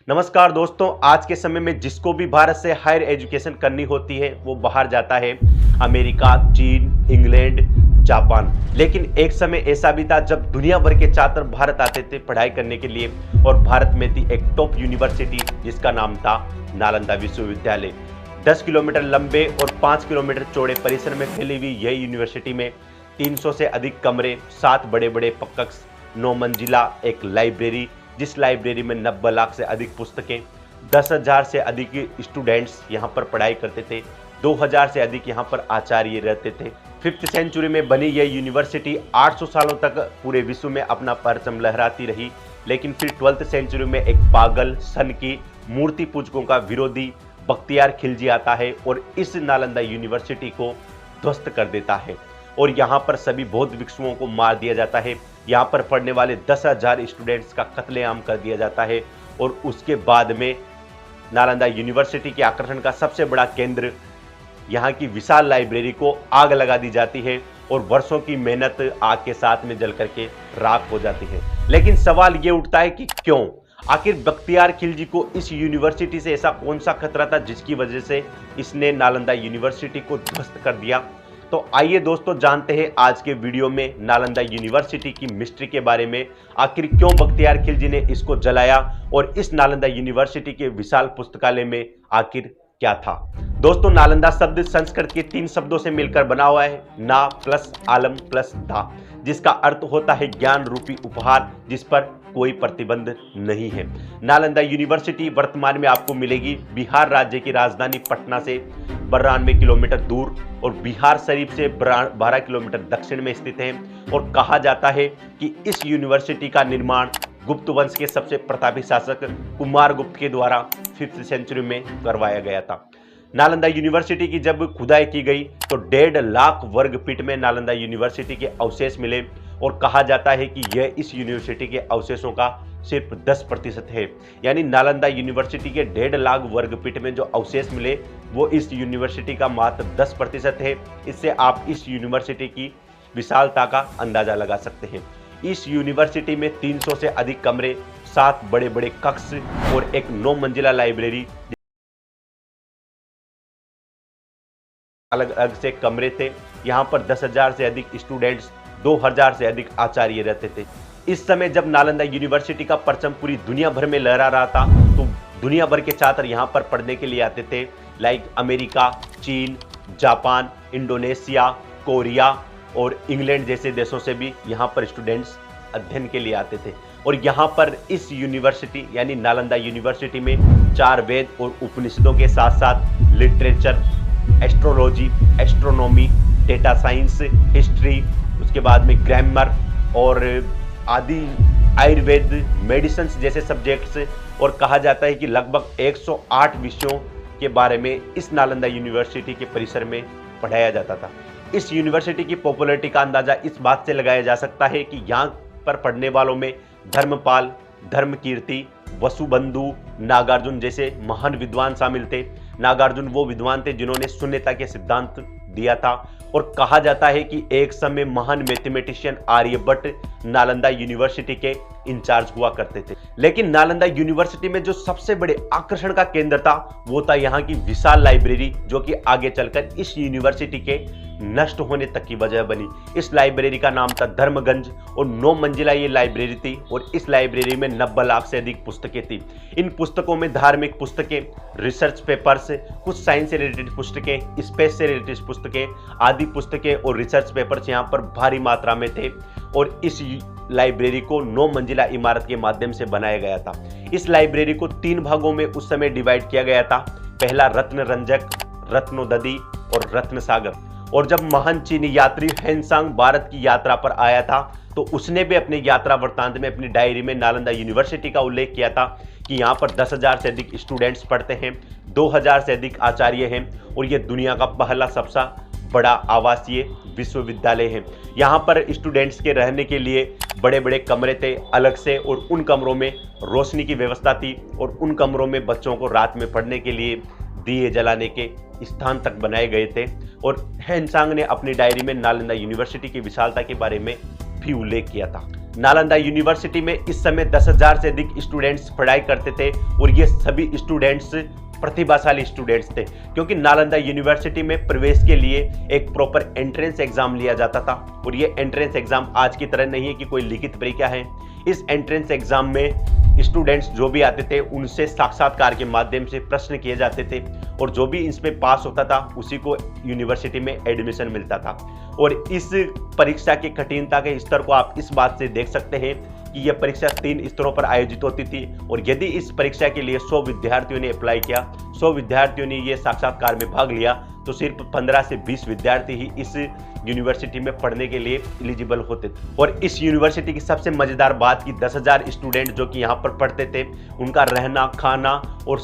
नमस्कार दोस्तों, आज के समय में जिसको भी भारत से हायर एजुकेशन करनी होती है वो बाहर जाता है। अमेरिका, चीन, इंग्लैंड, जापान। लेकिन एक समय ऐसा भी था जब दुनिया भर के छात्र भारत आते थे पढ़ाई करने के लिए और भारत में थी एक टॉप यूनिवर्सिटी जिसका नाम था नालंदा विश्वविद्यालय। 10 किलोमीटर लंबे और 5 किलोमीटर चौड़े परिसर में फैली हुई यह यूनिवर्सिटी में 300 से अधिक कमरे, 7 बड़े बड़े कक्ष, 9 मंजिला एक लाइब्रेरी जिस लाइब्रेरी में 90 लाख से अधिक पुस्तकें, 10,000 से अधिक स्टूडेंट्स यहाँ पर पढ़ाई करते थे, 2,000 से अधिक यहाँ पर आचार्य रहते थे। 5th सेंचुरी में बनी यह यूनिवर्सिटी 800 सालों तक पूरे विश्व में अपना परचम लहराती रही। लेकिन फिर 12th सेंचुरी में एक पागल सन की मूर्ति पूजकों का विरोधी बख्तियार खिलजी आता है और इस नालंदा यूनिवर्सिटी को ध्वस्त कर देता है और यहाँ पर सभी बौद्ध भिक्षुओं को मार दिया जाता है। यहाँ पर पढ़ने वाले 10,000 स्टूडेंट्स का कत्लेआम कर दिया जाता है और उसके बाद में नालंदा यूनिवर्सिटी के आकर्षण का सबसे बड़ा केंद्र यहाँ की विशाल लाइब्रेरी को आग लगा दी जाती है और वर्षों की मेहनत आग के साथ में जल करके राख हो जाती है। लेकिन सवाल ये उठता है कि क्यों? आखिर बख्तियार खिलजी को इस यूनिवर्सिटी से ऐसा कौन सा खतरा था जिसकी वजह से इसने नालंदा यूनिवर्सिटी को ध्वस्त कर दिया? तो आइए दोस्तों जानते हैं आज के वीडियो में नालंदा यूनिवर्सिटी की मिस्ट्री के बारे में। आखिर क्यों बख्तियार खिलजी ने इसको जलाया और इस नालंदा यूनिवर्सिटी के विशाल पुस्तकालय में आखिर क्या था? दोस्तों, नालंदा शब्द संस्कृत के 3 शब्दों से मिलकर बना हुआ है, ना प्लस आलम प्लस दा, जिसका अर्थ होता है ज्ञान रूपी उपहार जिस पर कोई प्रतिबंध नहीं है। नालंदा यूनिवर्सिटी वर्तमान में आपको मिलेगी बिहार राज्य की राजधानी पटना से 92 किलोमीटर दूर और बिहार शरीफ से 12 किलोमीटर दक्षिण में स्थित है। और कहा जाता है कि इस यूनिवर्सिटी का निर्माण गुप्त वंश के सबसे प्रतापी शासक कुमार गुप्त के द्वारा 5th सेंचुरी में करवाया गया था। नालंदा यूनिवर्सिटी की जब खुदाई की गई तो 1.5 लाख वर्ग फीट में नालंदा यूनिवर्सिटी के अवशेष मिले और कहा जाता है कि यह इस यूनिवर्सिटी के अवशेषों का सिर्फ 10% है। यानी नालंदा यूनिवर्सिटी के 1.5 लाख वर्ग फीट में जो अवशेष मिले वो इस यूनिवर्सिटी का मात्र 10% है। इससे आप इस यूनिवर्सिटी की विशालता का अंदाजा लगा सकते हैं। इस यूनिवर्सिटी में 300 से अधिक कमरे, 7 बड़े बड़े कक्ष और एक 9 मंजिला लाइब्रेरी, अलग अलग से कमरे थे। यहाँ पर 10,000 से अधिक स्टूडेंट्स, 2,000 से अधिक आचार्य रहते थे। इस समय जब नालंदा यूनिवर्सिटी का परचम पूरी दुनिया भर में लहरा रहा था तो दुनिया भर के छात्र यहाँ पर पढ़ने के लिए आते थे। लाइक अमेरिका, चीन, जापान, इंडोनेशिया, कोरिया और इंग्लैंड जैसे देशों से भी यहाँ पर स्टूडेंट्स अध्ययन के लिए आते थे। और यहाँ पर इस यूनिवर्सिटी यानी नालंदा यूनिवर्सिटी में 4 वेद और उपनिषदों के साथ साथ literature, astrology, astronomy, data science, history, उसके बाद में ग्रामर और आदि आयुर्वेद, मेडिसिन जैसे सब्जेक्ट्स, और कहा जाता है कि लगभग 108 विषयों के बारे में इस नालंदा यूनिवर्सिटी के परिसर में पढ़ाया जाता था। इस यूनिवर्सिटी की पॉपुलैरिटी का अंदाजा इस बात से लगाया जा सकता है कि यहाँ पर पढ़ने वालों में धर्मपाल, धर्मकीर्ति, वसुबंधु, नागार्जुन जैसे महान विद्वान शामिल थे। नागार्जुन वो विद्वान थे जिन्होंने शून्यता के सिद्धांत दिया था और कहा जाता है कि एक समय महान मैथमेटिशियन आर्यभट्ट नालंदा यूनिवर्सिटी के इंचार्ज हुआ करते थे। लेकिन नालंदा यूनिवर्सिटी में जो सबसे बड़े आकर्षण का केंद्र था वो था यहाँ की विशाल लाइब्रेरी, जो कि आगे चलकर इस यूनिवर्सिटी के नष्ट होने तक की वजह बनी। इस लाइब्रेरी का नाम था धर्मगंज और 9 मंजिला ये लाइब्रेरी थी और इस लाइब्रेरी में 90 लाख से अधिक पुस्तकें थी। इन पुस्तकों में धार्मिक पुस्तकें, रिसर्च पेपर्स, कुछ साइंस से रिलेटेड पुस्तकें, स्पेस से रिलेटेड पुस्तकें, आदि पुस्तकें और रिसर्च पेपर्स यहाँ पर भारी मात्रा में थे। और इस लाइब्रेरी को 9 मंजिला इमारत के माध्यम से बनाया गया था। इस लाइब्रेरी को 3 भागों में उस समय डिवाइड किया गया था। पहला रत्न रंजक, रत्नोदधि और रत्न सागर। और जब महान चीनी यात्री हेनसांग भारत की यात्रा पर आया था तो उसने भी अपने यात्रा वृत्तांत में अपनी डायरी में नालंदा यूनिवर्सिटी का उल्लेख किया था कि यहाँ पर 10,000 से अधिक स्टूडेंट्स पढ़ते हैं, 2,000 से अधिक आचार्य हैं और ये दुनिया का पहला सबसे बड़ा आवासीय विश्वविद्यालय है। यहाँ पर स्टूडेंट्स के रहने के लिए बड़े बड़े कमरे थे अलग से और उन कमरों में रोशनी की व्यवस्था थी और उन कमरों में बच्चों को रात में पढ़ने के लिए दिए जलाने के स्थान तक बनाए गए थे। और हेनसांग ने अपनी डायरी में नालंदा यूनिवर्सिटी की विशालता के बारे में भी उल्लेख किया था। नालंदा यूनिवर्सिटी में इस समय 10,000 से अधिक स्टूडेंट्स पढ़ाई करते थे और ये सभी स्टूडेंट्स प्रतिभाशाली स्टूडेंट्स थे, क्योंकि नालंदा यूनिवर्सिटी में प्रवेश के लिए एक प्रॉपर एंट्रेंस एग्जाम लिया जाता था। और ये एंट्रेंस एग्जाम आज की तरह नहीं है कि कोई लिखित परीक्षा है। इस एंट्रेंस एग्जाम में स्टूडेंट्स जो भी आते थे उनसे साक्षात्कार के माध्यम से प्रश्न किए जाते थे और जो भी इसमें पास होता था उसी को यूनिवर्सिटी में एडमिशन मिलता था। और इस परीक्षा की कठिनता के स्तर को आप इस बात से देख सकते हैं कि यह परीक्षा 3 स्तरों पर आयोजित होती थी और यदि इस परीक्षा के लिए 100 विद्यार्थियों ने अप्लाई किया, 100 विद्यार्थियों ने ये साक्षात्कार में भाग लिया, तो सिर्फ 15 से 20 विद्यार्थी ही इस यूनिवर्सिटी में पढ़ने के लिए एलिजिबल होते थे। और इस यूनिवर्सिटी की सबसे मजेदार बात कि 10,000 स्टूडेंट जो कि यहाँ पर पढ़ते थे उनका रहना खाना और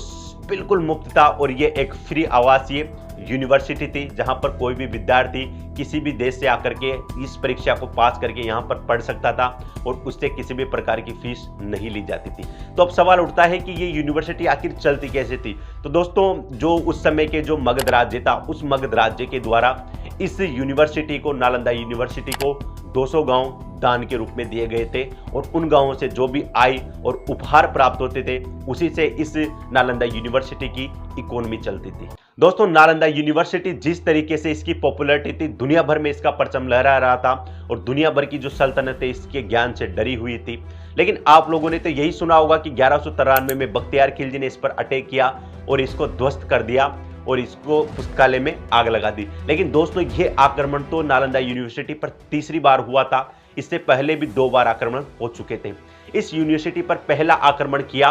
बिल्कुल मुफ्त था। और ये एक फ्री आवासीय यूनिवर्सिटी थी जहां पर कोई भी विद्यार्थी किसी भी देश से आकर के इस परीक्षा को पास करके यहां पर पढ़ सकता था और उससे किसी भी प्रकार की फीस नहीं ली जाती थी। तो अब सवाल उठता है कि ये यूनिवर्सिटी आखिर चलती कैसे थी। तो दोस्तों, जो उस समय के जो मगध राज्य था, उस मगध राज्य के द्वारा इस यूनिवर्सिटी को, नालंदा यूनिवर्सिटी को 200 गांव दान के रूप में दिए गए थे और उन गांवों से जो भी आय और उपहार प्राप्त होते थे उसी से इस नालंदा यूनिवर्सिटी की इकोनॉमी चलती थी। दोस्तों, नालंदा यूनिवर्सिटी जिस तरीके से इसकी पॉपुलैरिटी थी, दुनिया भर में इसका परचम लहरा रहा था और दुनिया भर की जो सल्तनतें इसके ज्ञान से डरी हुई थी। लेकिन आप लोगों ने तो यही सुना होगा कि 1193 में बख्तियार खिलजी ने इस पर अटैक किया और इसको ध्वस्त कर दिया और इसको पुस्तकालय में आग लगा दी। लेकिन दोस्तों, ये आक्रमण तो नालंदा यूनिवर्सिटी पर तीसरी बार हुआ था। इससे पहले भी 2 बार आक्रमण हो चुके थे। इस यूनिवर्सिटी पर पहला आक्रमण किया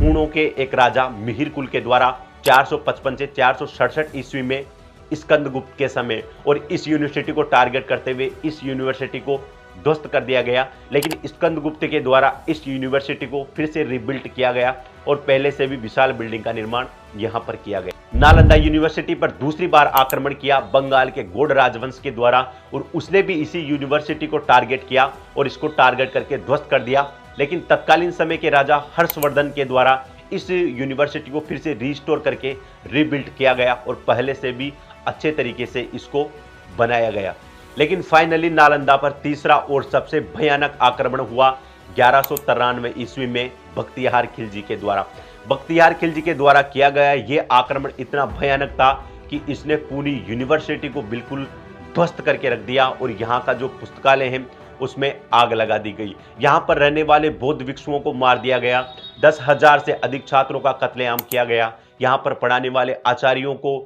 हूणों के एक राजा मिहिर कुल के द्वारा 455 से 467 ईस्वी में स्कंदगुप्त के समय, और इस यूनिवर्सिटी को टारगेट करते हुए इस यूनिवर्सिटी को ध्वस्त कर दिया गया। लेकिन स्कंदगुप्त के द्वारा इस यूनिवर्सिटी को फिर से रिबिल्ट किया गया और पहले से भी विशाल बिल्डिंग का निर्माण यहां पर किया गया। नालंदा यूनिवर्सिटी पर दूसरी बार आक्रमण किया बंगाल के गौड़ राजवंश के द्वारा और उसने भी इसी यूनिवर्सिटी को टारगेट किया और इसको टारगेट करके ध्वस्त कर दिया। लेकिन तत्कालीन समय के राजा हर्षवर्धन के द्वारा इस यूनिवर्सिटी को फिर से रिस्टोर करके रिबिल्ट किया गया और पहले से भी अच्छे तरीके से इसको बनाया गया। लेकिन फाइनली नालंदा पर तीसरा और सबसे भयानक आक्रमण हुआ 1193 ईस्वी में बख्तियार खिलजी के द्वारा। बख्तियार खिलजी के द्वारा किया गया ये आक्रमण इतना भयानक था कि इसने पूरी यूनिवर्सिटी को बिल्कुल ध्वस्त करके रख दिया और यहाँ का जो पुस्तकालय है उसमें आग लगा दी गई। यहाँ पर रहने वाले बौद्ध भिक्षुओं को मार दिया गया। 10,000 से अधिक छात्रों का कत्लेआम किया गया। यहाँ पर पढ़ाने वाले आचार्यों को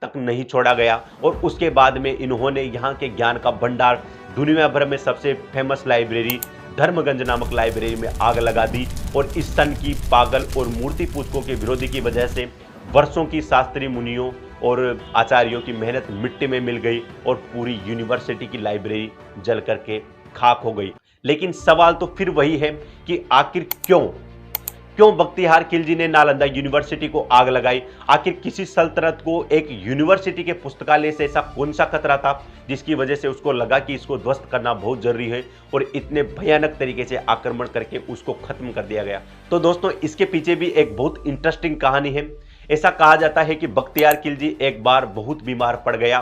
तक नहीं छोड़ा गया और उसके बाद में इन्होंने यहाँ के ज्ञान का भंडार, दुनिया भर में सबसे फेमस लाइब्रेरी धर्मगंज नामक लाइब्रेरी में आग लगा दी। और इस सन की पागल और मूर्ति पूजकों के विरोधी की वजह से वर्षों की शास्त्री मुनियों और आचार्यों की मेहनत मिट्टी में मिल गई और पूरी यूनिवर्सिटी की लाइब्रेरी जल करके खाक हो गई। लेकिन सवाल तो फिर वही है कि आखिर क्यों बख्तियार खिलजी ने नालंदा यूनिवर्सिटी को आग लगाई। आखिर किसी सल्तनत को एक यूनिवर्सिटी के पुस्तकालय से ऐसा कौन सा खतरा था जिसकी वजह से उसको लगा कि इसको ध्वस्त करना बहुत जरूरी है और इतने भयानक तरीके से आक्रमण करके उसको खत्म कर दिया गया। तो दोस्तों, इसके पीछे भी एक बहुत इंटरेस्टिंग कहानी है। ऐसा कहा जाता है कि बख्तियार खिलजी एक बार बहुत बीमार पड़ गया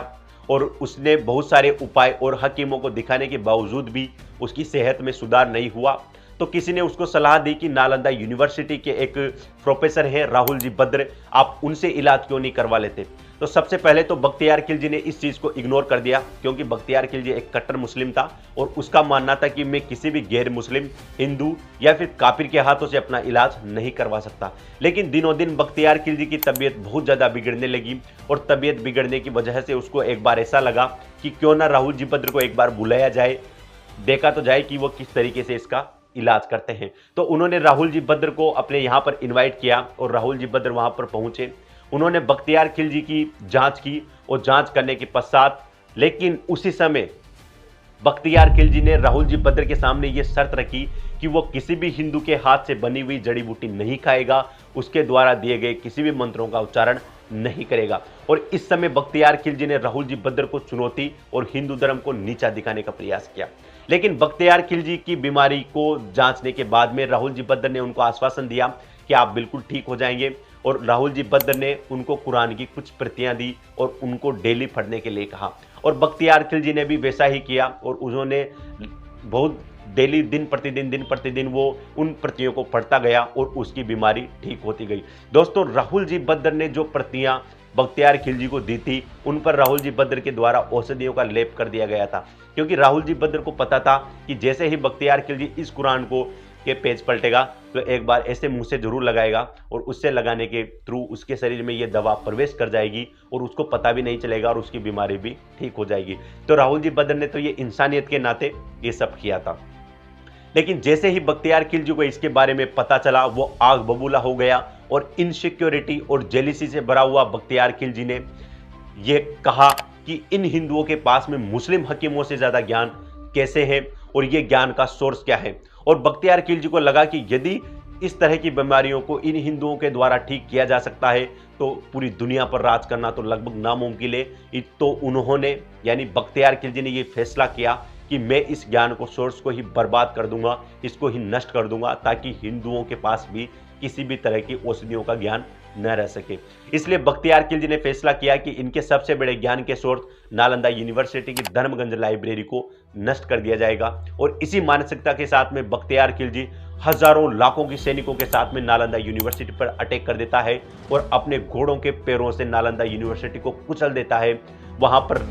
और उसने बहुत सारे उपाय और हकीमों को दिखाने के बावजूद भी उसकी सेहत में सुधार नहीं हुआ। तो किसी ने उसको सलाह दी कि नालंदा यूनिवर्सिटी के एक प्रोफेसर हैं राहुल जी भद्र, आप उनसे इलाज क्यों नहीं करवा लेते। तो सबसे पहले तो बख्तियार खिलजी ने इस चीज़ को इग्नोर कर दिया क्योंकि बख्तियार खिलजी एक कट्टर मुस्लिम था और उसका मानना था कि मैं किसी भी गैर मुस्लिम, हिंदू या फिर काफिर के हाथों से अपना इलाज नहीं करवा सकता। लेकिन दिनों दिन बख्तियार खिलजी की तबीयत बहुत ज़्यादा बिगड़ने लगी और तबीयत बिगड़ने की वजह से उसको एक बार ऐसा लगा कि क्यों ना राहुल जी भद्र को एक बार बुलाया जाए, देखा तो जाए कि वो किस तरीके से इसका इलाज करते हैं। तो उन्होंने राहुल जी भद्र को अपने यहाँ पर इनवाइट किया और राहुल जी भद्र वहाँ पर पहुँचे। उन्होंने बख्तियार खिलजी की जांच की और जांच करने के पश्चात, लेकिन उसी समय बख्तियार खिलजी ने राहुल जी भद्र के सामने ये शर्त रखी कि वो किसी भी हिंदू के हाथ से बनी हुई जड़ी बूटी नहीं खाएगा, उसके द्वारा दिए गए किसी भी मंत्रों का उच्चारण नहीं करेगा। और इस समय बख्तियार खिलजी ने राहुल जी भद्र को चुनौती और हिंदू धर्म को नीचा दिखाने का प्रयास किया। लेकिन बख्तियार खिलजी की बीमारी को जांचने के बाद में राहुल जी भद्र ने उनको आश्वासन दिया कि आप बिल्कुल ठीक हो जाएंगे और राहुल जी भद्र ने उनको कुरान की कुछ प्रतियां दी और उनको डेली पढ़ने के लिए कहा और बख्तियार खिलजी ने भी वैसा ही किया और उन्होंने बहुत डेली दिन प्रतिदिन वो उन प्रतियों को पढ़ता गया और उसकी बीमारी ठीक होती गई। दोस्तों, राहुल जी बद्र ने जो प्रतियां बख्तियार खिलजी को दी थी, उन पर राहुल जी बद्र के द्वारा औषधियों का लेप कर दिया गया था, क्योंकि राहुल जी बद्र को पता था कि जैसे ही बख्तियार खिलजी इस कुरान को के पेज पलटेगा तो एक बार ऐसे मुंह से जरूर लगाएगा और उससे लगाने के थ्रू उसके शरीर में ये दवा प्रवेश कर जाएगी और उसको पता भी नहीं चलेगा और उसकी बीमारी भी ठीक हो जाएगी। तो राहुल जी बद्र ने तो ये इंसानियत के नाते ये सब किया था। लेकिन जैसे ही बख्तियार खिलजी को इसके बारे में पता चला, वो आग बबूला हो गया और इनसिक्योरिटी और जेलिसी से भरा हुआ बख्तियार खिलजी ने यह कहा कि इन हिंदुओं के पास में मुस्लिम हकीमों से ज्यादा ज्ञान कैसे है और ये ज्ञान का सोर्स क्या है। और बख्तियार खिलजी को लगा कि यदि इस तरह की बीमारियों को इन हिंदुओं के द्वारा ठीक किया जा सकता है तो पूरी दुनिया पर राज करना तो लगभग नामुमकिन है। तो उन्होंने यानी बख्तियार खिलजी ने ये फैसला किया कि मैं इस ज्ञान को, सोर्स को ही बर्बाद कर दूंगा, इसको ही नष्ट कर दूंगा, ताकि हिंदुओं के पास भी किसी भी तरह की औषधियों का ज्ञान न रह सके। इसलिए बख्तियार खिलजी ने फैसला किया कि इनके सबसे बड़े ज्ञान के सोर्स नालंदा यूनिवर्सिटी की धर्मगंज लाइब्रेरी को नष्ट कर दिया जाएगा। और इसी मानसिकता के साथ में बख्तियार खिलजी हजारों लाखों की सैनिकों के साथ में नालंदा यूनिवर्सिटी पर अटैक कर देता है और अपने घोड़ों के पैरों से नालंदा यूनिवर्सिटी को कुचल देता है। वहां पर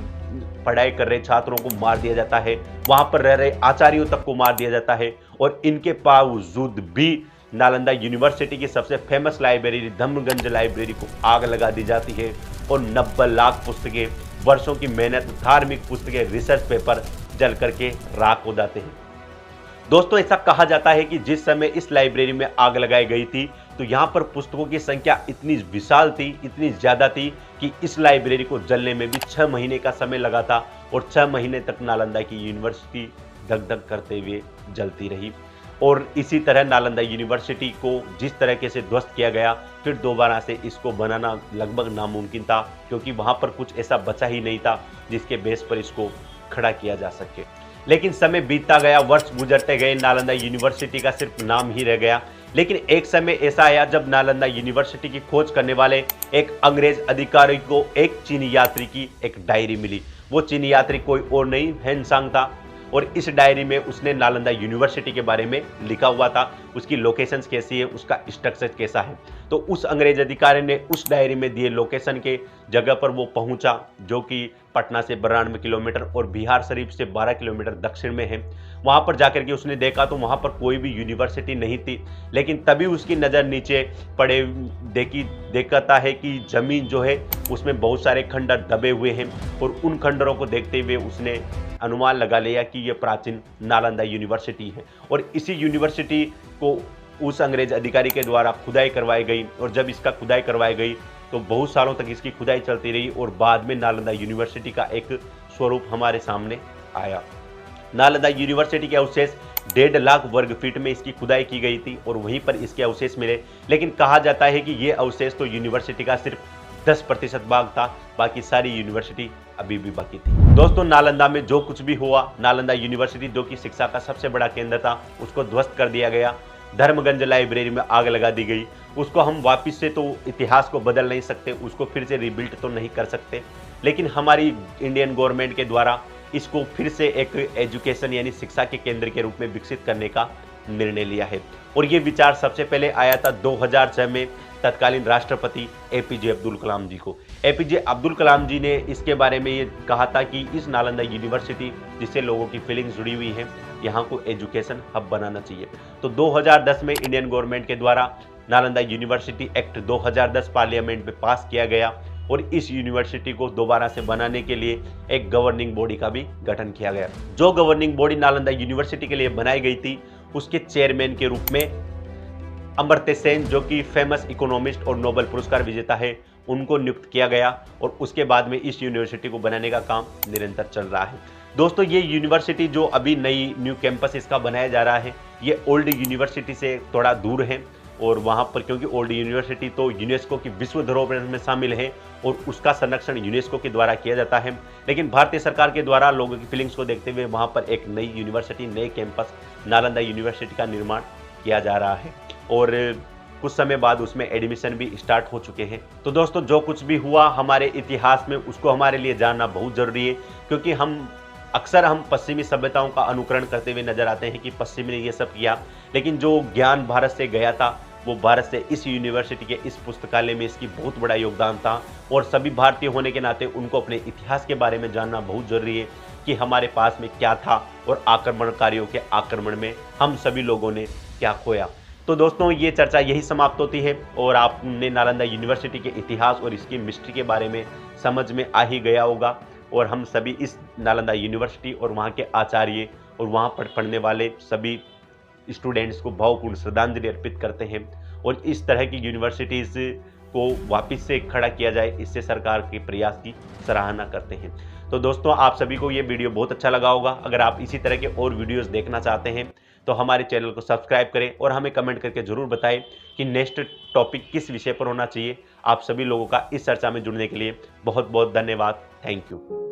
पढ़ाई कर रहे छात्रों को मार दिया जाता है, वहां पर रह रहे आचार्यों तक को मार दिया जाता है और इनके बावजूद भी नालंदा यूनिवर्सिटी की सबसे फेमस लाइब्रेरी धर्मगंज लाइब्रेरी को आग लगा दी जाती है और 90 लाख पुस्तकें, वर्षों की मेहनत, धार्मिक पुस्तकें, रिसर्च पेपर जल करके राख हो जाते हैं। दोस्तों, ऐसा कहा जाता है कि जिस समय इस लाइब्रेरी में आग लगाई गई थी तो यहां पर पुस्तकों की संख्या इतनी विशाल थी, इतनी ज्यादा थी कि इस लाइब्रेरी को जलने में भी 6 महीने का समय लगा था और 6 महीने तक नालंदा की यूनिवर्सिटी धक धक करते हुए जलती रही। और इसी तरह नालंदा यूनिवर्सिटी को जिस तरीके से ध्वस्त किया गया, फिर दोबारा से इसको बनाना लगभग नामुमकिन था, क्योंकि वहां पर कुछ ऐसा बचा ही नहीं था जिसके बेस पर इसको खड़ा किया जा सके। लेकिन समय बीतता गया, वर्ष गुजरते गए, नालंदा यूनिवर्सिटी का सिर्फ नाम ही रह गया। लेकिन एक समय ऐसा आया जब नालंदा यूनिवर्सिटी की खोज करने वाले एक अंग्रेज अधिकारी को एक चीनी यात्री की एक डायरी मिली। वो चीनी यात्री कोई और नहीं, हेनसांग था और इस डायरी में उसने नालंदा यूनिवर्सिटी के बारे में लिखा हुआ था, उसकी लोकेशंस कैसी है, उसका स्ट्रक्चर कैसा है। तो उस अंग्रेज अधिकारी ने उस डायरी में दिए लोकेशन के जगह पर वो पहुंचा, जो कि पटना से 92 किलोमीटर और बिहार शरीफ से 12 किलोमीटर दक्षिण में है। वहां पर जाकर के उसने देखा तो वहां पर कोई भी यूनिवर्सिटी नहीं थी। लेकिन तभी उसकी नज़र नीचे पड़े देखता है कि जमीन जो है उसमें बहुत सारे खंडर दबे हुए हैं और उन खंडरों को देखते हुए उसने अनुमान लगा लिया कि यह प्राचीन नालंदा यूनिवर्सिटी है। और इसी यूनिवर्सिटी को उस अंग्रेज अधिकारी के द्वारा खुदाई करवाई गई और जब इसका खुदाई करवाई गई तो बहुत सालों तक इसकी खुदाई चलती रही और बाद में नालंदा यूनिवर्सिटी का एक स्वरूप हमारे सामने आया। नालंदा यूनिवर्सिटी के अवशेष 1.5 लाख वर्ग फीट में इसकी खुदाई की गई थी और वहीं पर इसके अवशेष मिले। लेकिन कहा जाता है कि ये अवशेष तो यूनिवर्सिटी का सिर्फ 10% भाग था, बाकी सारी यूनिवर्सिटी अभी भी बाकी थी। दोस्तों, नालंदा में जो कुछ भी हुआ, नालंदा यूनिवर्सिटी जो कि शिक्षा का सबसे बड़ा केंद्र था, उसको ध्वस्त कर दिया गया। धर्मगंज लाइब्रेरी में आग लगा दी गई। उसको हम वापस से तो इतिहास को बदल नहीं सकते, उसको फिर से रिबिल्ड तो नहीं कर सकते, लेकिन हमारी इंडियन गवर्नमेंट के द्वारा इसको फिर से एक एजुकेशन यानी शिक्षा के केंद्र के रूप में विकसित करने का निर्णय लिया है। और ये विचार सबसे पहले आया था 2006 में तत्कालीन राष्ट्रपति एपीजे अब्दुल कलाम जी को। एपीजे अब्दुल कलाम जी ने इसके बारे में ये कहा था कि इस नालंदा यूनिवर्सिटी जिससे लोगों की फीलिंग्स जुड़ी हुई हैं, यहाँ को एजुकेशन हब बनाना चाहिए। तो 2010 में इंडियन गवर्नमेंट के द्वारा नालंदा यूनिवर्सिटी एक्ट 2010 पार्लियामेंट में पास किया गया और इस यूनिवर्सिटी को दोबारा से बनाने के लिए एक गवर्निंग बॉडी का भी गठन किया गया। जो गवर्निंग बॉडी नालंदा यूनिवर्सिटी के लिए बनाई गई थी, उसके चेयरमैन के रूप में अमर्त्य सेन, जो कि फेमस इकोनॉमिस्ट और नोबेल पुरस्कार विजेता है, उनको नियुक्त किया गया और उसके बाद में इस यूनिवर्सिटी को बनाने का काम निरंतर चल रहा है। दोस्तों, ये यूनिवर्सिटी जो अभी नई न्यू कैंपस इसका बनाया जा रहा है, ये ओल्ड यूनिवर्सिटी से थोड़ा दूर है और वहाँ पर क्योंकि ओल्ड यूनिवर्सिटी तो यूनेस्को की विश्व धरोहर में शामिल है और उसका संरक्षण यूनेस्को के द्वारा किया जाता है। लेकिन भारतीय सरकार के द्वारा लोगों की फीलिंग्स को देखते हुए वहाँ पर एक नई यूनिवर्सिटी, नए कैंपस नालंदा यूनिवर्सिटी का निर्माण किया जा रहा है और कुछ समय बाद उसमें एडमिशन भी स्टार्ट हो चुके हैं। तो दोस्तों, जो कुछ भी हुआ हमारे इतिहास में, उसको हमारे लिए जानना बहुत ज़रूरी है, क्योंकि हम अक्सर हम पश्चिमी सभ्यताओं का अनुकरण करते हुए नजर आते हैं कि पश्चिम ने ये सब किया, लेकिन जो ज्ञान भारत से गया था वो भारत से इस यूनिवर्सिटी के इस पुस्तकालय में इसकी बहुत बड़ा योगदान था। और सभी भारतीय होने के नाते उनको अपने इतिहास के बारे में जानना बहुत जरूरी है कि हमारे पास में क्या था और आक्रमणकारियों के आक्रमण में हम सभी लोगों ने क्या खोया। तो दोस्तों, ये चर्चा यही समाप्त होती है और आपने नालंदा यूनिवर्सिटी के इतिहास और इसकी मिस्ट्री के बारे में समझ में आ ही गया होगा। और हम सभी इस नालंदा यूनिवर्सिटी और वहाँ के आचार्य और वहाँ पर पढ़ने वाले सभी स्टूडेंट्स को भावपूर्ण श्रद्धांजलि अर्पित करते हैं। और इस तरह की यूनिवर्सिटीज़ को वापस से खड़ा किया जाए, इससे सरकार के प्रयास की सराहना करते हैं। तो दोस्तों, आप सभी को ये वीडियो बहुत अच्छा लगा होगा। अगर आप इसी तरह के और वीडियोस देखना चाहते हैं तो हमारे चैनल को सब्सक्राइब करें और हमें कमेंट करके ज़रूर बताएं कि नेक्स्ट टॉपिक किस विषय पर होना चाहिए। आप सभी लोगों का इस चर्चा में जुड़ने के लिए बहुत बहुत धन्यवाद। Thank you.